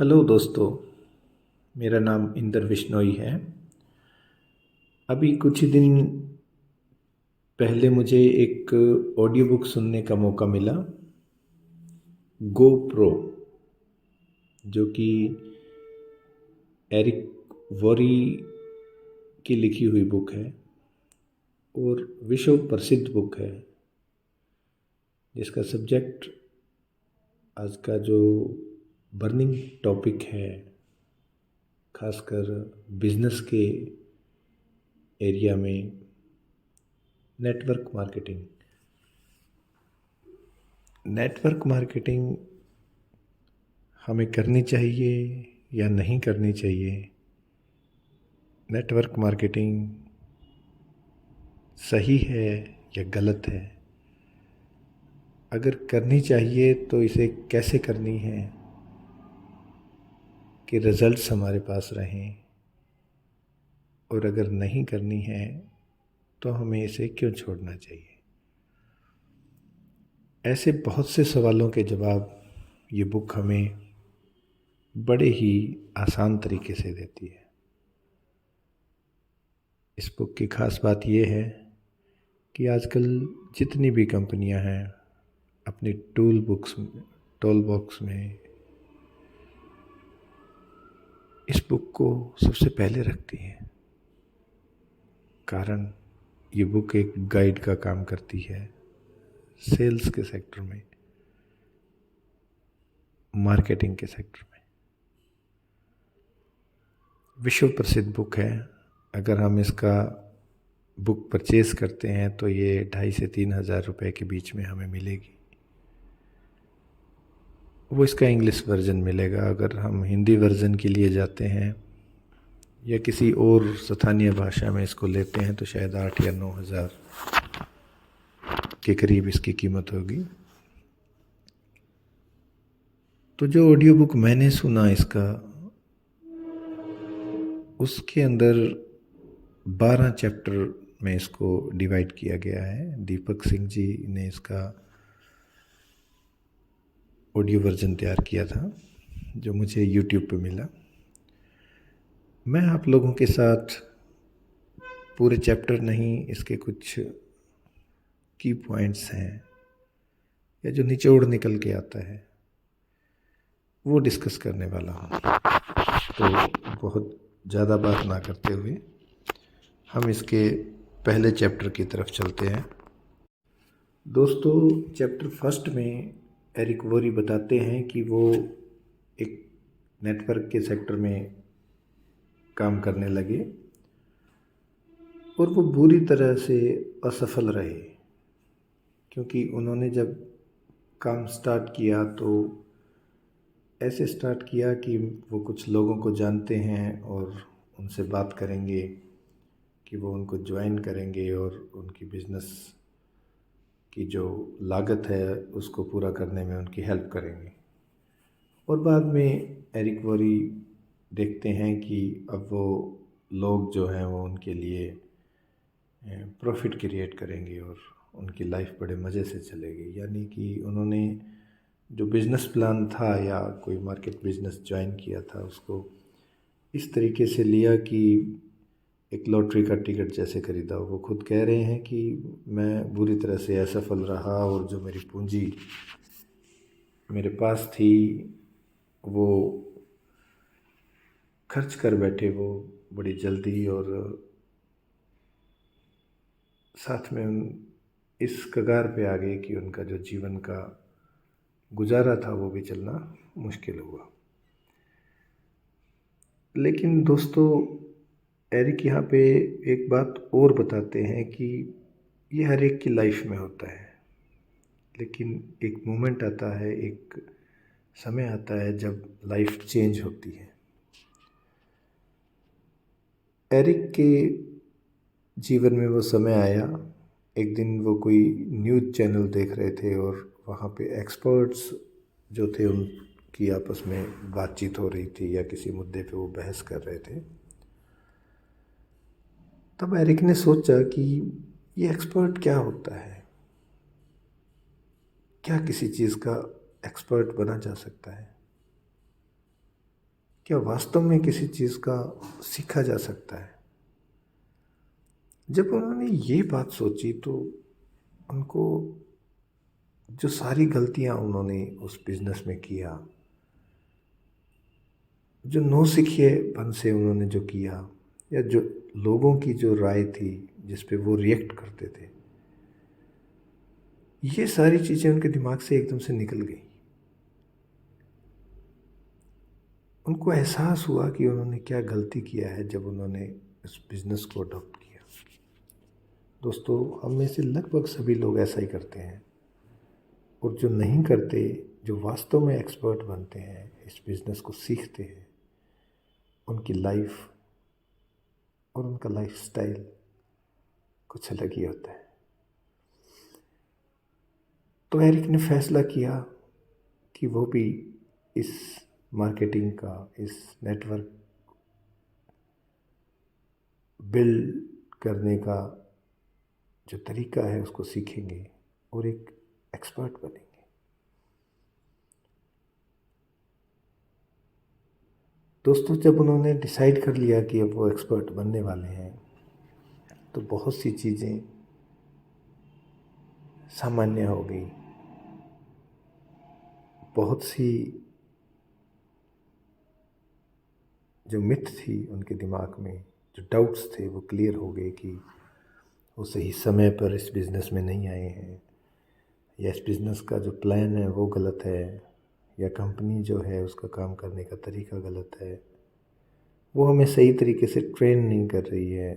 Hello दोस्तों, मेरा नाम इंदर बिश्नोई है। अभी कुछ ही दिन पहले मुझे एक ऑडियो बुक सुनने का मौका मिला, गो प्रो, जो कि एरिक वोरी की लिखी हुई बुक है और विश्व प्रसिद्ध बुक है, जिसका सब्जेक्ट आज का जो बर्निंग टॉपिक है, खासकर बिजनेस के एरिया में, नेटवर्क मार्केटिंग। नेटवर्क मार्केटिंग हमें करनी चाहिए या नहीं करनी चाहिए? नेटवर्क मार्केटिंग सही है या गलत है? अगर करनी चाहिए तो इसे कैसे करनी है कि रिजल्ट्स हमारे पास रहें, और अगर नहीं करनी है तो हमें इसे क्यों छोड़ना चाहिए? ऐसे बहुत से सवालों के जवाब ये बुक हमें बड़े ही आसान तरीके से देती है। इस बुक की खास बात यह है कि आजकल जितनी भी कंपनियां हैं अपनी टूल बॉक्स में इस बुक को सबसे पहले रखती हैं। कारण ये बुक एक गाइड का काम करती है सेल्स के सेक्टर में, मार्केटिंग के सेक्टर में। विश्व प्रसिद्ध बुक है। अगर हम इसका बुक परचेज़ करते हैं तो ये 2,500 से 3,000 रुपये के बीच में हमें मिलेगी। वो इसका इंग्लिश वर्जन मिलेगा। अगर हम हिंदी वर्जन के लिए जाते हैं या किसी और स्थानीय भाषा में इसको लेते हैं तो शायद 8 या 9,000 के करीब इसकी कीमत होगी। तो जो ऑडियो बुक मैंने सुना इसका, उसके अंदर 12 चैप्टर में इसको डिवाइड किया गया है। दीपक सिंह जी ने इसका ऑडियो वर्जन तैयार किया था, जो मुझे यूट्यूब पे मिला। मैं आप लोगों के साथ पूरे चैप्टर नहीं, इसके कुछ की पॉइंट्स हैं या जो निचोड़ निकल के आता है वो डिस्कस करने वाला हूँ। तो बहुत ज़्यादा बात ना करते हुए हम इसके पहले चैप्टर की तरफ चलते हैं। दोस्तों, चैप्टर फर्स्ट में एरिक वोरी बताते हैं कि वो एक नेटवर्क के सेक्टर में काम करने लगे और वो बुरी तरह से असफल रहे, क्योंकि उन्होंने जब काम स्टार्ट किया तो ऐसे स्टार्ट किया कि वो कुछ लोगों को जानते हैं और उनसे बात करेंगे कि वो उनको ज्वाइन करेंगे और उनकी बिज़नेस की जो लागत है उसको पूरा करने में उनकी हेल्प करेंगे। और बाद में एरिक वोरी देखते हैं कि अब वो लोग जो हैं वो उनके लिए प्रॉफिट क्रिएट करेंगे और उनकी लाइफ बड़े मज़े से चलेगी। यानी कि उन्होंने जो बिज़नेस प्लान था या कोई मार्केट बिज़नेस ज्वाइन किया था उसको इस तरीके से लिया कि एक लॉटरी का टिकट जैसे खरीदा। वो खुद कह रहे हैं कि मैं बुरी तरह से असफल रहा और जो मेरी पूंजी मेरे पास थी वो खर्च कर बैठे वो बड़ी जल्दी, और साथ में इस कगार पे आ गए कि उनका जो जीवन का गुजारा था वो भी चलना मुश्किल हुआ। लेकिन दोस्तों, एरिक यहाँ पे एक बात और बताते हैं कि ये हर एक की लाइफ में होता है, लेकिन एक मोमेंट आता है, एक समय आता है जब लाइफ चेंज होती है। एरिक के जीवन में वो समय आया, एक दिन वो कोई न्यूज़ चैनल देख रहे थे और वहाँ पे एक्सपर्ट्स जो थे उनकी आपस में बातचीत हो रही थी या किसी मुद्दे पे वो बहस कर रहे थे। तब एरिक ने सोचा कि ये एक्सपर्ट क्या होता है, क्या किसी चीज़ का एक्सपर्ट बना जा सकता है? क्या वास्तव में किसी चीज़ का सीखा जा सकता है? जब उन्होंने ये बात सोची तो उनको जो सारी गलतियां उन्होंने उस बिजनेस में किया, जो नौसिखिएपन से उन्होंने जो किया, या जो लोगों की जो राय थी जिस पे वो रिएक्ट करते थे, ये सारी चीज़ें उनके दिमाग से एकदम से निकल गई। उनको एहसास हुआ कि उन्होंने क्या गलती किया है जब उन्होंने इस बिज़नेस को अडॉप्ट किया। दोस्तों, हम में से लगभग सभी लोग ऐसा ही करते हैं, और जो नहीं करते, जो वास्तव में एक्सपर्ट बनते हैं, इस बिज़नेस को सीखते हैं, उनकी लाइफ और उनका लाइफस्टाइल कुछ अलग ही होता है। तो एरिक ने फैसला किया कि वो भी इस मार्केटिंग का, इस नेटवर्क बिल्ड करने का जो तरीका है उसको सीखेंगे और एक एक्सपर्ट बनेंगे। दोस्तों, जब उन्होंने डिसाइड कर लिया कि अब वो एक्सपर्ट बनने वाले हैं, तो बहुत सी चीज़ें सामान्य हो गई। बहुत सी जो मिथ थी उनके दिमाग में, जो डाउट्स थे, वो क्लियर हो गए कि वो सही समय पर इस बिज़नेस में नहीं आए हैं, या इस बिज़नेस का जो प्लान है वो गलत है, या कंपनी जो है उसका काम करने का तरीका गलत है, वो हमें सही तरीके से ट्रेन नहीं कर रही है,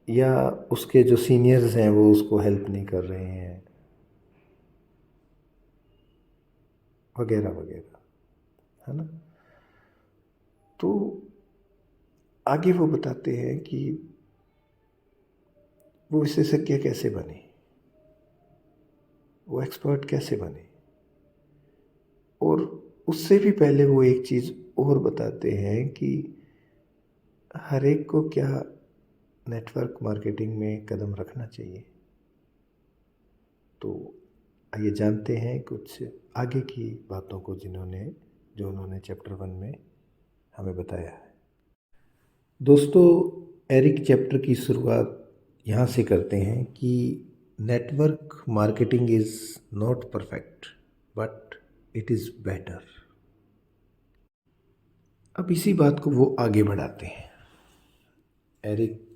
या उसके जो सीनियर्स हैं वो उसको हेल्प नहीं कर रहे हैं, वगैरह वगैरह, है ना। तो आगे वो बताते हैं कि वो विशेषज्ञ कैसे बने, वो एक्सपर्ट कैसे बने, और उससे भी पहले वो एक चीज़ और बताते हैं कि हर एक को क्या नेटवर्क मार्केटिंग में कदम रखना चाहिए। तो आइए जानते हैं कुछ आगे की बातों को जो उन्होंने चैप्टर 1 में हमें बताया है। दोस्तों, एरिक चैप्टर की शुरुआत यहाँ से करते हैं कि network marketing is not perfect but it is better. अब इसी बात को वो आगे बढ़ाते हैं। एरिक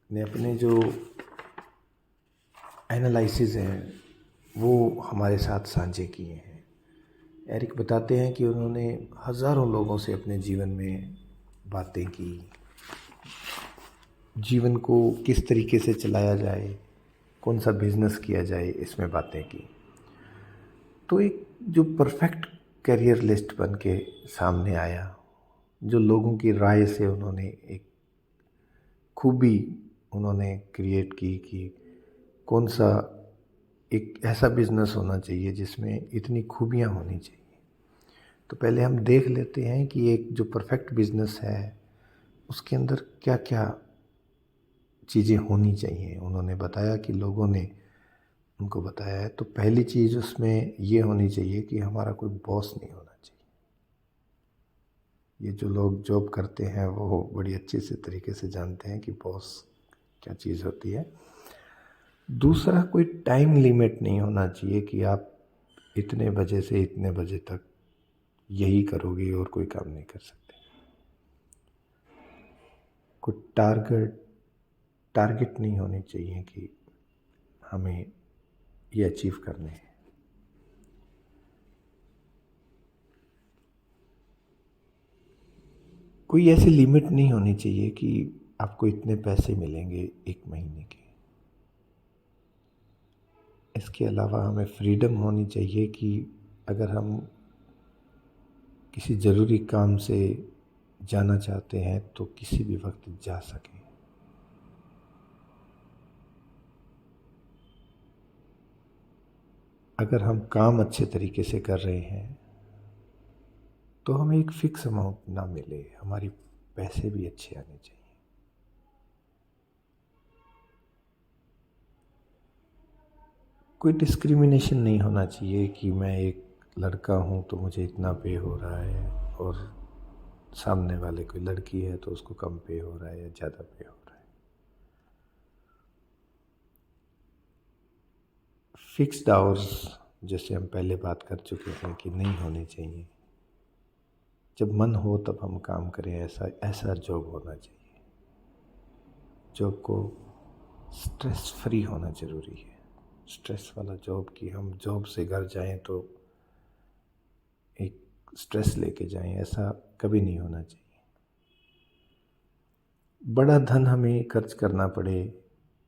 ने अपने जो एनालिसिस हैं वो हमारे साथ साझे किए हैं। एरिक बताते हैं कि उन्होंने हज़ारों लोगों से अपने जीवन में बातें की, जीवन को किस तरीके से चलाया जाए, कौन सा बिज़नेस किया जाए, इसमें बातें की। तो एक जो परफेक्ट करियर लिस्ट बन के सामने आया, जो लोगों की राय से उन्होंने एक खूबी उन्होंने क्रिएट की कि कौन सा एक ऐसा बिज़नेस होना चाहिए जिसमें इतनी खूबियाँ होनी चाहिए। तो पहले हम देख लेते हैं कि एक जो परफेक्ट बिज़नेस है उसके अंदर क्या क्या चीज़ें होनी चाहिए। उन्होंने बताया कि लोगों ने उनको बताया है, तो पहली चीज़ उसमें ये होनी चाहिए कि हमारा कोई बॉस नहीं होना चाहिए। ये जो लोग जॉब करते हैं वो बड़ी अच्छे से तरीके से जानते हैं कि बॉस क्या चीज़ होती है। दूसरा, कोई टाइम लिमिट नहीं होना चाहिए कि आप इतने बजे से इतने बजे तक यही करोगे और कोई काम नहीं कर सकते। कोई टारगेट नहीं होने चाहिए कि हमें ये अचीव करने हैं। कोई ऐसी लिमिट नहीं होनी चाहिए कि आपको इतने पैसे मिलेंगे एक महीने के। इसके अलावा हमें फ्रीडम होनी चाहिए कि अगर हम किसी ज़रूरी काम से जाना चाहते हैं तो किसी भी वक्त जा सकें। अगर हम काम अच्छे तरीके से कर रहे हैं तो हमें एक फ़िक्स अमाउंट ना मिले, हमारी पैसे भी अच्छे आने चाहिए। कोई डिस्क्रिमिनेशन नहीं होना चाहिए कि मैं एक लड़का हूँ तो मुझे इतना पे हो रहा है और सामने वाले कोई लड़की है तो उसको कम पे हो रहा है या ज़्यादा पे हो रहा है। फिक्स्ड आवर्स जैसे हम पहले बात कर चुके हैं कि नहीं होनी चाहिए। जब मन हो तब हम काम करें, ऐसा ऐसा जॉब होना चाहिए। जॉब को स्ट्रेस फ्री होना ज़रूरी है। स्ट्रेस वाला जॉब कि हम जॉब से घर जाएं तो एक स्ट्रेस लेके जाएं, ऐसा कभी नहीं होना चाहिए। बड़ा धन हमें खर्च करना पड़े,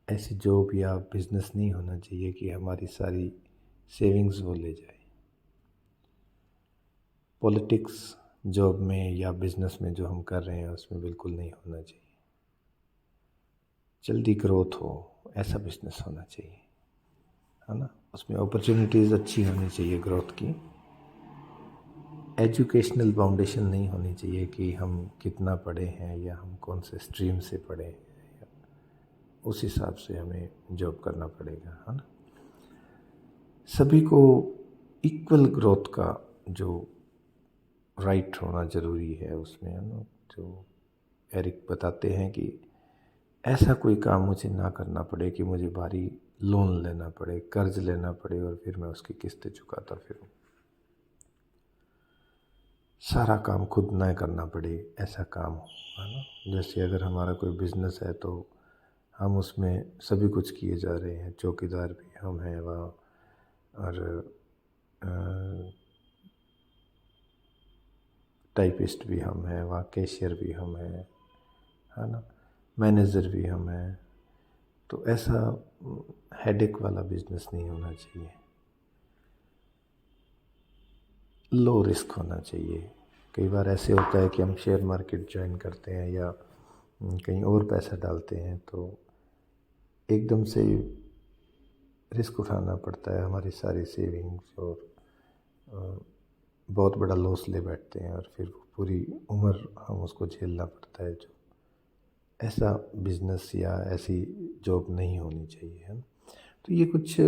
ऐसी जॉब या बिजनेस नहीं होना चाहिए कि हमारी सारी सेविंग्स वो ले जाए। पॉलिटिक्स जॉब में या बिजनेस में जो हम कर रहे हैं उसमें बिल्कुल नहीं होना चाहिए। जल्दी ग्रोथ हो ऐसा बिजनेस होना चाहिए, है ना। उसमें अपॉर्चुनिटीज़ अच्छी होनी चाहिए ग्रोथ की। एजुकेशनल फाउंडेशन नहीं होनी चाहिए कि हम कितना पढ़े हैं या हम कौन से स्ट्रीम से पढ़े हैं, उस हिसाब से हमें जॉब करना पड़ेगा, है ना। सभी को इक्वल ग्रोथ का जो राइट होना ज़रूरी है उसमें, है ना। जो एरिक बताते हैं कि ऐसा कोई काम मुझे ना करना पड़े कि मुझे भारी लोन लेना पड़े, कर्ज लेना पड़े और फिर मैं उसकी किस्तें चुकाता फिरूं। सारा काम खुद ना करना पड़े, ऐसा काम हो, है ना। जैसे अगर हमारा कोई बिज़नेस है तो हम उसमें सभी कुछ किए जा रहे हैं, चौकीदार भी हम हैं वहाँ, और टाइपिस्ट भी हम हैं वहाँ, कैशियर भी हम हैं, है ना, मैनेजर भी हम हैं। तो ऐसा हेडेक वाला बिजनेस नहीं होना चाहिए। लो रिस्क होना चाहिए। कई बार ऐसे होता है कि हम शेयर मार्केट ज्वाइन करते हैं या कहीं और पैसा डालते हैं तो एकदम से रिस्क उठाना पड़ता है, हमारी सारी सेविंग्स, और बहुत बड़ा लॉस ले बैठते हैं और फिर पूरी उम्र हम उसको झेलना पड़ता है। जो ऐसा बिजनेस या ऐसी जॉब नहीं होनी चाहिए, है ना। तो ये कुछ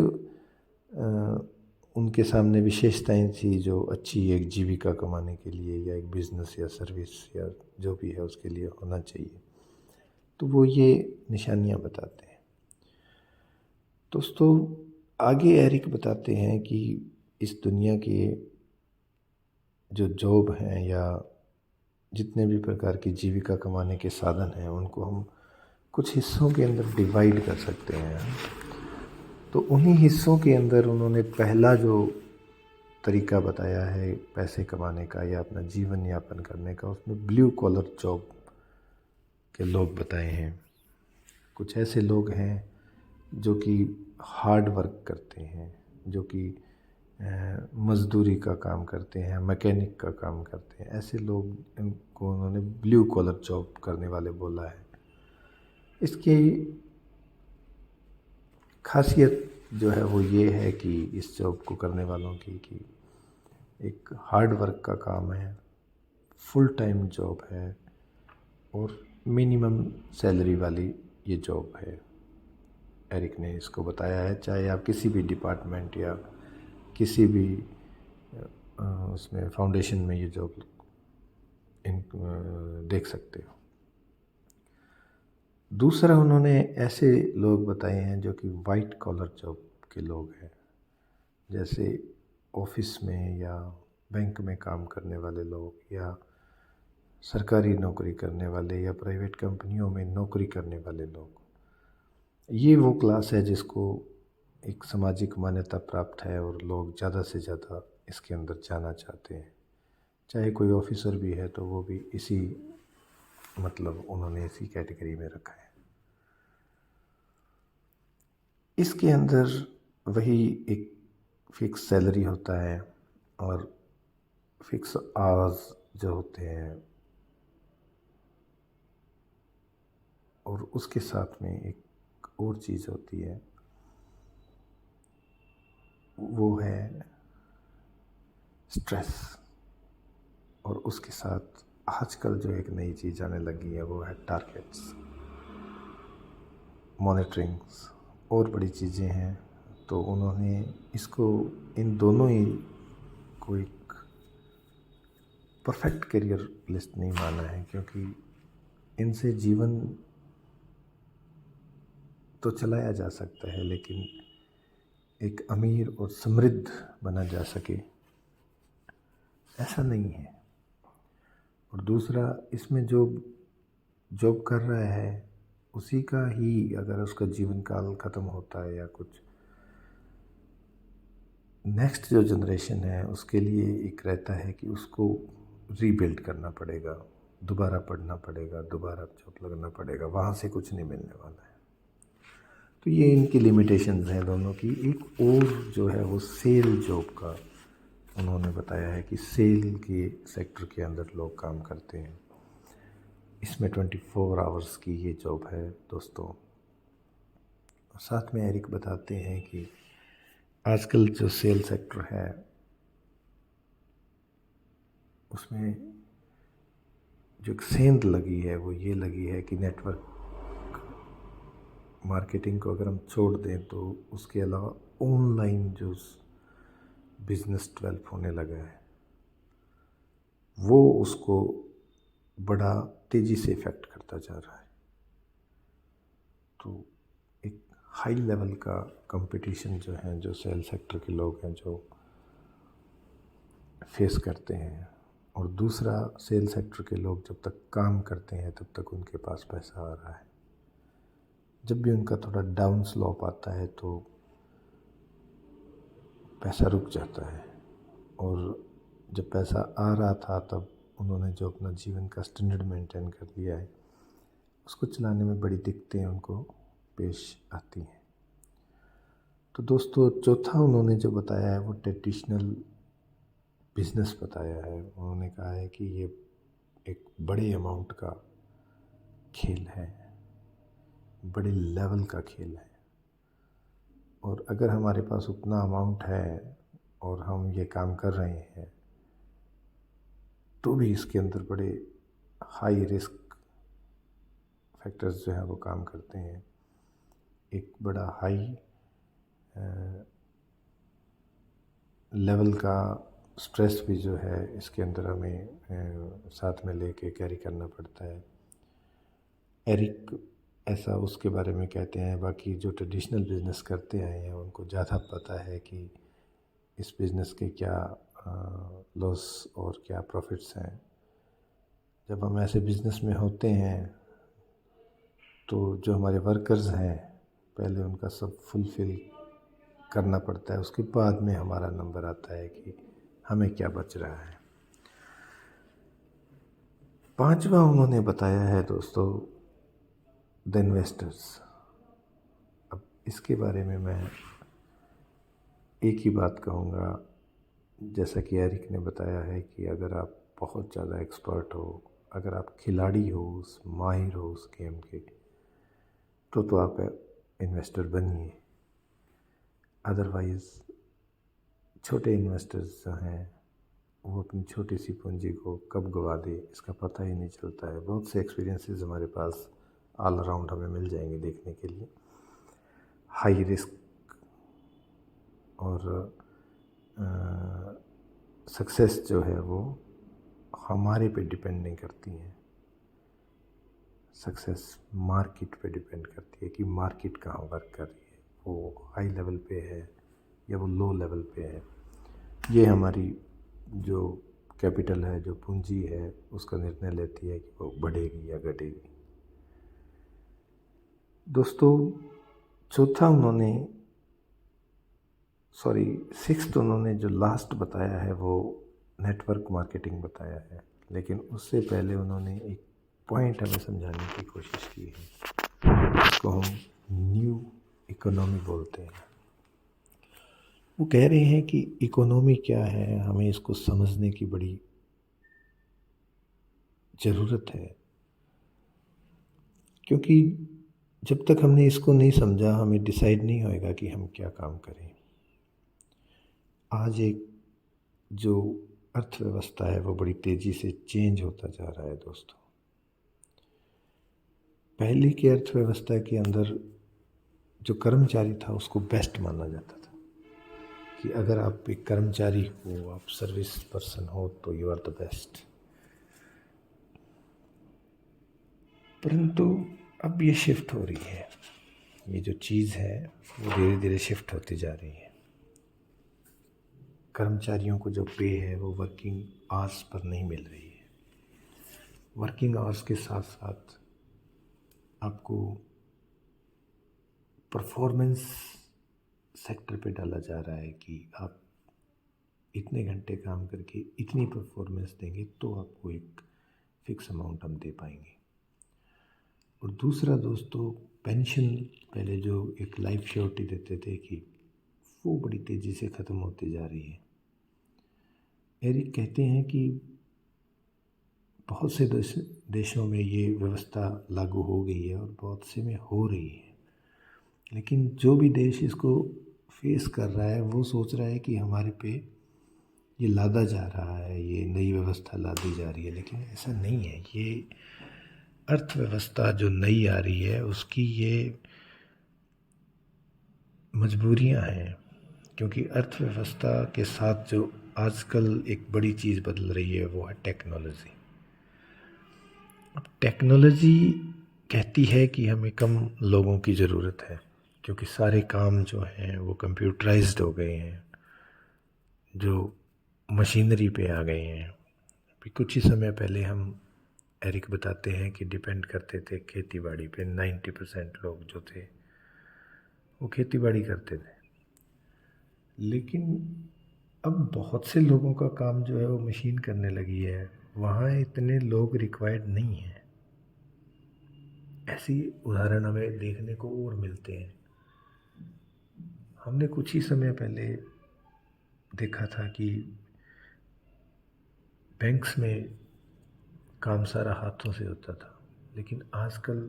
उनके सामने विशेषताएं थी जो अच्छी एक जीविका कमाने के लिए या एक बिज़नेस या सर्विस या जो भी है उसके लिए होना चाहिए। तो वो ये निशानियां बताते हैं। दोस्तों आगे एरिक बताते हैं कि इस दुनिया के जो जॉब हैं या जितने भी प्रकार की जीविका कमाने के साधन हैं उनको हम कुछ हिस्सों के अंदर डिवाइड कर सकते हैं। तो उन्हीं हिस्सों के अंदर उन्होंने पहला जो तरीका बताया है पैसे कमाने का या अपना जीवन यापन करने का, उसमें ब्लू कॉलर जॉब के लोग बताए हैं। कुछ ऐसे लोग हैं जो कि हार्ड वर्क करते हैं, जो कि मज़दूरी का काम करते हैं, मैकेनिक का काम करते हैं। ऐसे लोग इनको उन्होंने ब्लू कॉलर जॉब करने वाले बोला है। इसकी खासियत जो है वो ये है कि इस जॉब को करने वालों की कि एक हार्ड वर्क का काम है, फुल टाइम जॉब है और मिनिमम सैलरी वाली ये जॉब है। एरिक ने इसको बताया है, चाहे आप किसी भी डिपार्टमेंट या किसी भी उसमें फाउंडेशन में ये जॉब देख सकते हो। दूसरा उन्होंने ऐसे लोग बताए हैं जो कि वाइट कॉलर जॉब के लोग हैं, जैसे ऑफिस में या बैंक में काम करने वाले लोग या सरकारी नौकरी करने वाले या प्राइवेट कंपनियों में नौकरी करने वाले लोग। ये वो क्लास है जिसको एक सामाजिक मान्यता प्राप्त है और लोग ज़्यादा से ज़्यादा इसके अंदर जाना चाहते हैं। चाहे कोई ऑफिसर भी है तो वो भी इसी मतलब उन्होंने इसी कैटेगरी में रखा है। इसके अंदर वही एक फिक्स सैलरी होता है और फिक्स आवर्स जो होते हैं, और उसके साथ में एक और चीज़ होती है, वो है स्ट्रेस। और उसके साथ आजकल जो एक नई चीज़ आने लगी है वो है टारगेट्स, मॉनिटरिंग्स और बड़ी चीज़ें हैं। तो उन्होंने इसको इन दोनों ही को एक परफेक्ट करियर लिस्ट नहीं माना है, क्योंकि इनसे जीवन तो चलाया जा सकता है, लेकिन एक अमीर और समृद्ध बना जा सके ऐसा नहीं है। और दूसरा, इसमें जो जॉब कर रहा है उसी का ही अगर उसका जीवन काल ख़त्म होता है या कुछ, नेक्स्ट जो जनरेशन है उसके लिए एक रहता है कि उसको रीबिल्ड करना पड़ेगा, दोबारा पढ़ना पड़ेगा, दोबारा जॉब लगना पड़ेगा, वहाँ से कुछ नहीं मिलने वाला है। तो ये इनकी लिमिटेशंस हैं दोनों की। एक और जो है वो सेल जॉब का उन्होंने बताया है कि सेल के सेक्टर के अंदर लोग काम करते हैं। इसमें 24 आवर्स की ये जॉब है दोस्तों। साथ में एरिक बताते हैं कि आजकल जो सेल सेक्टर है उसमें जो एक सेंध लगी है वो ये लगी है कि नेटवर्क मार्केटिंग को अगर हम छोड़ दें तो उसके अलावा ऑनलाइन जो बिज़नेस डेवलप होने लगा है वो उसको बड़ा तेज़ी से इफ़ेक्ट करता जा रहा है। तो एक हाई लेवल का कंपटीशन जो है, जो सेल सेक्टर के लोग हैं जो फेस करते हैं, और दूसरा सेल सेक्टर के लोग जब तक काम करते हैं तब तक उनके पास पैसा आ रहा है। जब भी उनका थोड़ा डाउन स्लोप आता है तो पैसा रुक जाता है, और जब पैसा आ रहा था तब उन्होंने जो अपना जीवन का स्टैंडर्ड मेंटेन कर लिया है उसको चलाने में बड़ी दिक्कतें उनको पेश आती हैं। तो दोस्तों, चौथा उन्होंने जो बताया है वो ट्रेडिशनल बिजनेस बताया है। उन्होंने कहा है कि ये एक बड़े अमाउंट का खेल है, बड़े लेवल का खेल है, और अगर हमारे पास उतना अमाउंट है और हम ये काम कर रहे हैं तो भी इसके अंदर बड़े हाई रिस्क फैक्टर्स जो हैं वो काम करते हैं। एक बड़ा हाई लेवल का स्ट्रेस भी जो है इसके अंदर हमें साथ में लेके कैरी करना पड़ता है। एरिक ऐसा उसके बारे में कहते हैं। बाकी जो ट्रेडिशनल बिज़नेस करते आए हैं उनको ज़्यादा पता है कि इस बिज़नेस के क्या लॉस और क्या प्रॉफिट्स हैं। जब हम ऐसे बिज़नेस में होते हैं तो जो हमारे वर्कर्स हैं पहले उनका सब फुलफ़िल करना पड़ता है, उसके बाद में हमारा नंबर आता है कि हमें क्या बच रहा है। पांचवा उन्होंने बताया है दोस्तों द इन्वेस्टर्स। अब इसके बारे में मैं एक ही बात कहूँगा, जैसा कि एरिक ने बताया है कि अगर आप बहुत ज़्यादा एक्सपर्ट हो, अगर आप खिलाड़ी हो, माहिर हो उस गेम के, तो आप इन्वेस्टर बनिए। अदरवाइज़ छोटे इन्वेस्टर्स जो हैं वो अपनी छोटी सी पूंजी को कब गवा दे इसका पता ही नहीं चलता है। बहुत से एक्सपीरियंसेस हमारे पास ऑल अराउंड हमें मिल जाएंगे देखने के लिए। हाई रिस्क और सक्सेस जो है वो हमारे पे डिपेंड नहीं करती है। सक्सेस मार्केट पे डिपेंड करती है कि मार्केट कहाँ वर्क कर रही है, वो हाई लेवल पे है या वो लो लेवल पे है। ये हमारी जो कैपिटल है, जो पूंजी है, उसका निर्णय लेती है कि वो बढ़ेगी या घटेगी। दोस्तों, चौथा उन्होंने सिक्स्थ उन्होंने जो लास्ट बताया है वो नेटवर्क मार्केटिंग बताया है। लेकिन उससे पहले उन्होंने एक पॉइंट हमें समझाने की कोशिश की है, जिसको हम न्यू इकोनॉमी बोलते हैं। वो कह रहे हैं कि इकोनॉमी क्या है, हमें इसको समझने की बड़ी ज़रूरत है, क्योंकि जब तक हमने इसको नहीं समझा हमें डिसाइड नहीं होएगा कि हम क्या काम करें। आज एक जो अर्थव्यवस्था है वो बड़ी तेज़ी से चेंज होता जा रहा है दोस्तों। पहले की अर्थव्यवस्था के अंदर जो कर्मचारी था उसको बेस्ट माना जाता था कि अगर आप एक कर्मचारी हो, आप सर्विस पर्सन हो तो यू आर द बेस्ट। परंतु अब ये शिफ्ट हो रही है, ये जो चीज़ है वो धीरे धीरे शिफ्ट होती जा रही है। कर्मचारियों को जो पे है वो वर्किंग आवर्स पर नहीं मिल रही है। वर्किंग आवर्स के साथ साथ आपको परफॉर्मेंस सेक्टर पे डाला जा रहा है कि आप इतने घंटे काम करके इतनी परफॉर्मेंस देंगे तो आपको एक फिक्स अमाउंट हम दे पाएंगे। और दूसरा दोस्तों, पेंशन पहले जो एक लाइफ श्योरिटी देते थे कि वो बड़ी तेज़ी से ख़त्म होती जा रही है। एरिक कहते हैं कि बहुत से देशों में ये व्यवस्था लागू हो गई है और बहुत से में हो रही है, लेकिन जो भी देश इसको फेस कर रहा है वो सोच रहा है कि हमारे पे ये लादा जा रहा है, ये नई व्यवस्था लादी जा रही है, लेकिन ऐसा नहीं है। ये अर्थव्यवस्था जो नई आ रही है उसकी ये मजबूरियां हैं, क्योंकि अर्थव्यवस्था के साथ जो आजकल एक बड़ी चीज़ बदल रही है वो है टेक्नोलॉजी। अब टेक्नोलॉजी कहती है कि हमें कम लोगों की ज़रूरत है, क्योंकि सारे काम जो हैं वो कंप्यूटराइज्ड हो गए हैं, जो मशीनरी पे आ गए हैं। अभी कुछ ही समय पहले हम एरिक बताते हैं कि डिपेंड करते थे खेती बाड़ी पे। 90% लोग जो थे वो खेती बाड़ी करते थे, लेकिन अब बहुत से लोगों का काम जो है वो मशीन करने लगी है, वहाँ इतने लोग रिक्वायर्ड नहीं हैं। ऐसी उदाहरण हमें देखने को और मिलते हैं। हमने कुछ ही समय पहले देखा था कि बैंक्स में काम सारा हाथों से होता था, लेकिन आजकल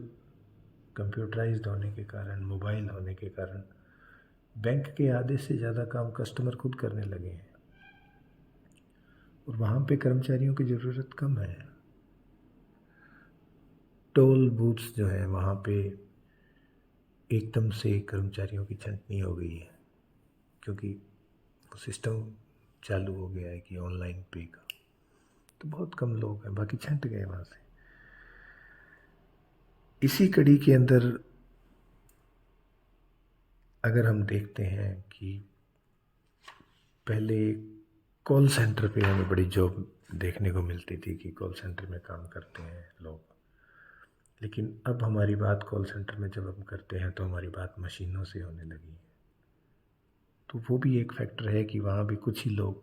कंप्यूटराइज्ड होने के कारण, मोबाइल होने के कारण बैंक के आधे से ज़्यादा काम कस्टमर खुद करने लगे हैं और वहाँ पे कर्मचारियों की ज़रूरत कम है। टोल बूथ्स जो हैं वहाँ पे एकदम से कर्मचारियों की छंटनी हो गई है, क्योंकि वो सिस्टम चालू हो गया है कि ऑनलाइन पे का, तो बहुत कम लोग हैं, बाकी छंट गए वहाँ से। इसी कड़ी के अंदर अगर हम देखते हैं कि पहले कॉल सेंटर पे हमें बड़ी जॉब देखने को मिलती थी कि कॉल सेंटर में काम करते हैं लोग, लेकिन अब हमारी बात कॉल सेंटर में जब हम करते हैं तो हमारी बात मशीनों से होने लगी है। तो वो भी एक फैक्टर है कि वहाँ भी कुछ ही लोग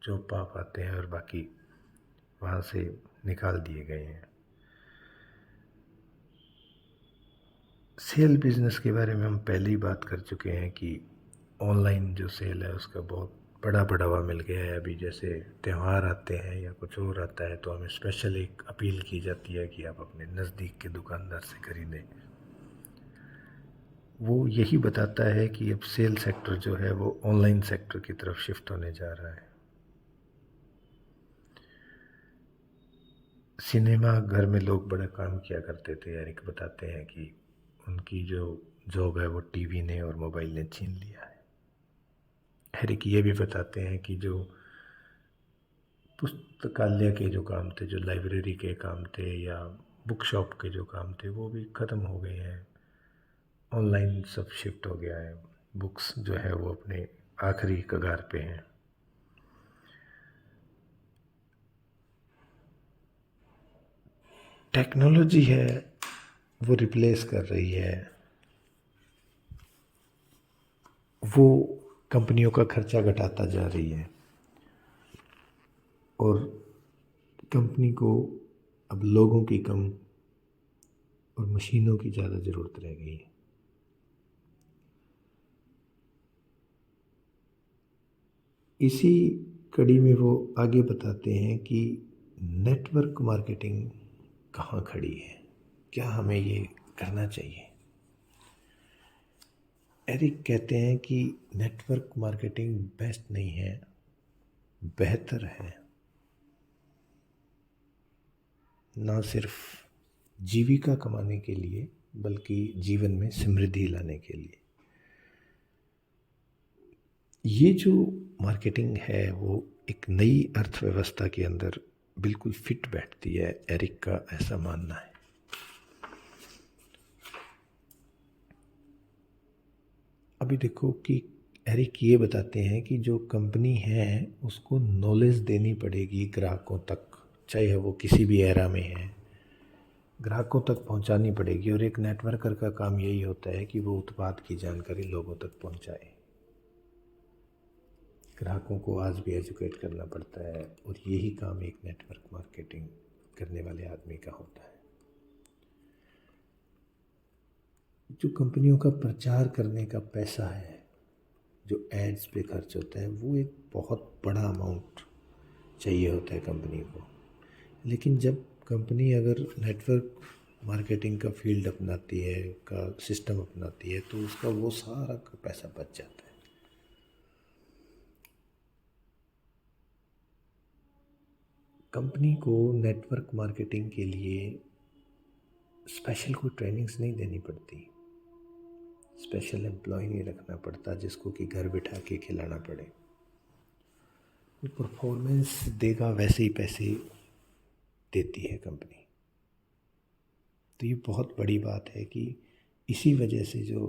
जॉब पा पाते हैं और बाकी वहाँ से निकाल दिए गए हैं। सेल बिज़नेस के बारे में हम पहले ही बात कर चुके हैं कि ऑनलाइन जो सेल है उसका बहुत बड़ा बढ़ावा मिल गया है। अभी जैसे त्यौहार आते हैं या कुछ और आता है तो हमें स्पेशल एक अपील की जाती है कि आप अपने नज़दीक के दुकानदार से खरीदें। वो यही बताता है कि अब सेल सेक्टर जो है वो ऑनलाइन सेक्टर की तरफ शिफ्ट होने जा रहा है। सिनेमा घर में लोग बड़ा काम किया करते थे। एरिक बताते हैं कि उनकी जो जॉब है वो टीवी ने और मोबाइल ने छीन लिया है। एरिक ये भी बताते हैं कि जो पुस्तकालय के जो काम थे, जो लाइब्रेरी के काम थे या बुक शॉप के जो काम थे, वो भी ख़त्म हो गए हैं। ऑनलाइन सब शिफ्ट हो गया है। बुक्स जो है वो अपने आखिरी कगार पे हैं। टेक्नोलॉजी है वो रिप्लेस कर रही है, वो कंपनियों का खर्चा घटाता जा रही है और कंपनी को अब लोगों की कम और मशीनों की ज़्यादा ज़रूरत रह गई है। इसी कड़ी में वो आगे बताते हैं कि नेटवर्क मार्केटिंग कहाँ खड़ी है, क्या हमें ये करना चाहिए। एरिक कहते हैं कि नेटवर्क मार्केटिंग बेस्ट नहीं है, बेहतर है। ना सिर्फ जीविका कमाने के लिए बल्कि जीवन में समृद्धि लाने के लिए। ये जो मार्केटिंग है वो एक नई अर्थव्यवस्था के अंदर बिल्कुल फिट बैठती है, एरिक का ऐसा मानना है। अभी देखो कि एरिक ये बताते हैं कि जो कंपनी है उसको नॉलेज देनी पड़ेगी ग्राहकों तक, चाहे वो किसी भी एरा में है, ग्राहकों तक पहुंचानी पड़ेगी। और एक नेटवर्कर का काम यही होता है कि वो उत्पाद की जानकारी लोगों तक पहुंचाए। ग्राहकों को आज भी एजुकेट करना पड़ता है और यही काम एक नेटवर्क मार्केटिंग करने वाले आदमी का होता है। जो कंपनियों का प्रचार करने का पैसा है, जो एड्स पे खर्च होता है, वो एक बहुत बड़ा अमाउंट चाहिए होता है कंपनी को। लेकिन जब कंपनी अगर नेटवर्क मार्केटिंग का फील्ड अपनाती है, का सिस्टम अपनाती है, तो उसका वो सारा का पैसा बच जाता है। कंपनी को नेटवर्क मार्केटिंग के लिए स्पेशल कोई ट्रेनिंग्स नहीं देनी पड़ती, स्पेशल एम्प्लॉय नहीं रखना पड़ता जिसको कि घर बिठा के खिलाना पड़े। वो परफॉर्मेंस देगा वैसे ही पैसे देती है कंपनी। तो ये बहुत बड़ी बात है कि इसी वजह से जो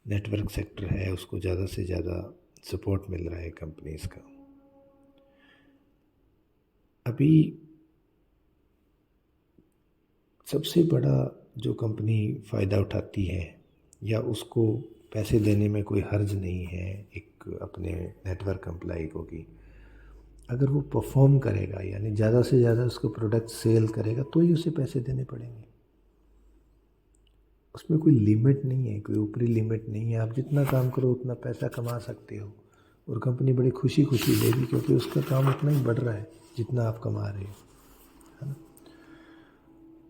नेटवर्क सेक्टर है उसको ज़्यादा से ज़्यादा सपोर्ट मिल रहा है कंपनीज़ का। अभी सबसे बड़ा जो कंपनी फ़ायदा उठाती है या उसको पैसे देने में कोई हर्ज नहीं है एक अपने नेटवर्क एम्प्लॉय को, कि अगर वो परफॉर्म करेगा यानी ज़्यादा से ज़्यादा उसको प्रोडक्ट सेल करेगा तो ही उसे पैसे देने पड़ेंगे। उसमें कोई लिमिट नहीं है, कोई ऊपरी लिमिट नहीं है। आप जितना काम करो उतना पैसा कमा सकते हो और कंपनी बड़ी खुशी खुशी देगी, क्योंकि उसका काम उतना ही बढ़ रहा है जितना आप कमा रहे हो, है ना।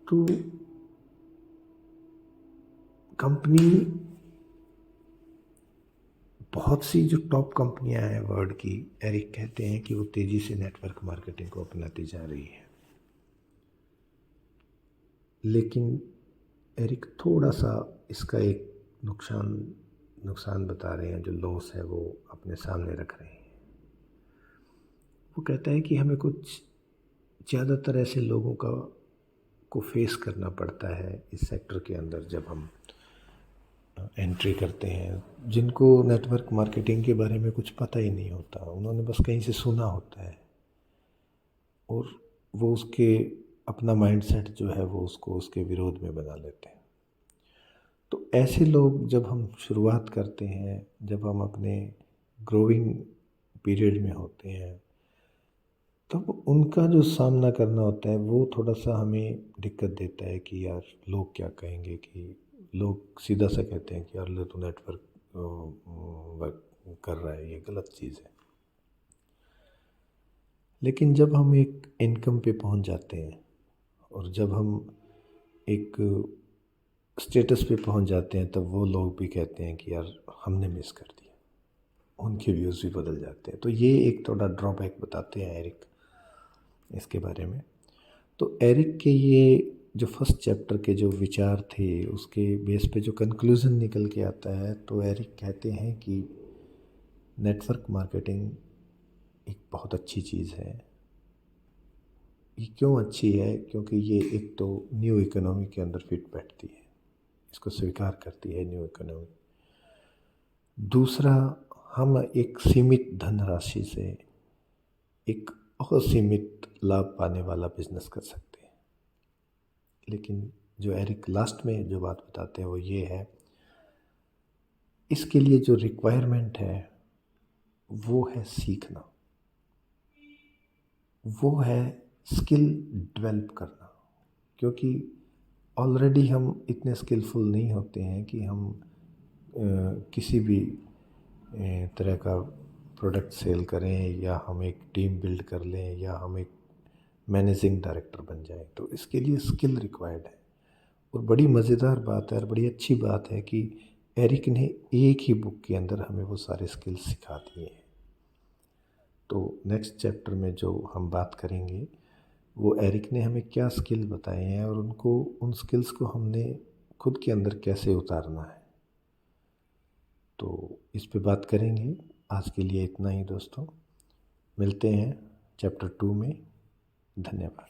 तो कंपनी, बहुत सी जो टॉप कंपनियां हैं वर्ल्ड की, एरिक कहते हैं कि वो तेज़ी से नेटवर्क मार्केटिंग को अपनाती जा रही है। लेकिन एरिक थोड़ा सा इसका एक नुकसान बता रहे हैं, जो लॉस है वो अपने सामने रख रहे हैं। वो कहता है कि हमें कुछ ज़्यादातर ऐसे लोगों को फेस करना पड़ता है इस सेक्टर के अंदर जब हम एंट्री करते हैं, जिनको नेटवर्क मार्केटिंग के बारे में कुछ पता ही नहीं होता। उन्होंने बस कहीं से सुना होता है और वो उसके अपना माइंडसेट जो है वो उसको उसके विरोध में बना लेते हैं। तो ऐसे लोग जब हम शुरुआत करते हैं, जब हम अपने ग्रोइंग पीरियड में होते हैं, तब उनका जो सामना करना होता है वो थोड़ा सा हमें दिक्कत देता है कि यार लोग क्या कहेंगे। कि लोग सीधा सा कहते हैं कि यार ले तो नेटवर्क वर्क कर रहा है, ये गलत चीज़ है। लेकिन जब हम एक इनकम पे पहुंच जाते हैं और जब हम एक स्टेटस पे पहुंच जाते हैं, तब वो लोग भी कहते हैं कि यार हमने मिस कर दिया, उनके व्यूज़ भी बदल जाते हैं। तो ये एक थोड़ा ड्रॉबैक बताते हैं एरिक इसके बारे में। तो एरिक के ये जो फर्स्ट चैप्टर के जो विचार थे उसके बेस पे जो कंक्लूज़न निकल के आता है, तो एरिक कहते हैं कि नेटवर्क मार्केटिंग एक बहुत अच्छी चीज़ है। ये क्यों अच्छी है? क्योंकि ये एक तो न्यू इकोनॉमी के अंदर फिट बैठती है, इसको स्वीकार करती है न्यू इकोनॉमी। दूसरा, हम एक सीमित धनराशि से एक असीमित लाभ पाने वाला बिजनेस कर सकते हैं। लेकिन जो एरिक लास्ट में जो बात बताते हैं वो ये है, इसके लिए जो रिक्वायरमेंट है वो है सीखना, वो है स्किल डेवलप करना। क्योंकि ऑलरेडी हम इतने स्किलफुल नहीं होते हैं कि हम किसी भी तरह का प्रोडक्ट सेल करें, या हम एक टीम बिल्ड कर लें, या हम एक मैनेजिंग डायरेक्टर बन जाएं। तो इसके लिए स्किल रिक्वायर्ड है। और बड़ी मज़ेदार बात है और बड़ी अच्छी बात है कि एरिक ने एक ही बुक के अंदर हमें वो सारे स्किल्स सिखा दिए हैं। तो नेक्स्ट चैप्टर में जो हम बात करेंगे वो एरिक ने हमें क्या स्किल बताए हैं और उन स्किल्स को हमने खुद के अंदर कैसे उतारना है, तो इस पे बात करेंगे। आज के लिए इतना ही दोस्तों, मिलते हैं चैप्टर 2 में। धन्यवाद।